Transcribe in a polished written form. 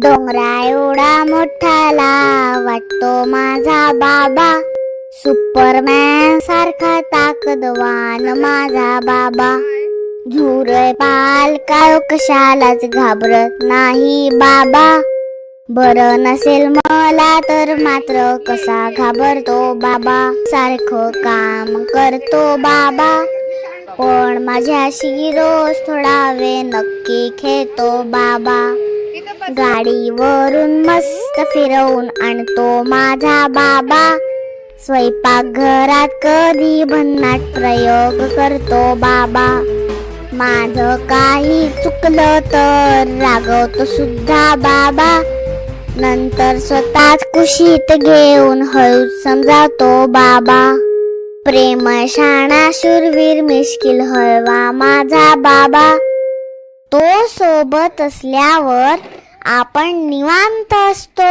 डोंगरा एवढा मोठाला वाटतो माझा बाबा, सुपरमॅन सारखा ताकदवान माझा बाबा. झुरळ पाल काय कशालाच घाबरत नाही बाबा, बरं नसेल मला तर मात्र कसा घाबरतो बाबा. सारखं काम करतो बाबा, पण माझ्याशी रोज थोडा वेळ नक्की खेळतो बाबा. गाडीवरून मस्त फिरवून आणतो माझा बाबा, स्वयंपाकघरात कधी भन्नाट प्रयोग करतो बाबा. माझं काही चुकलं तर रागवतो सुद्धा बाबा, नंतर स्वतःच कुशीत घेऊन हळूच समजावतो बाबा. प्रेमळ शाणा शूरवीर मिश्किल हळवा माझा बाबा, तो सोबत असल्यावर आपण निवांत असतो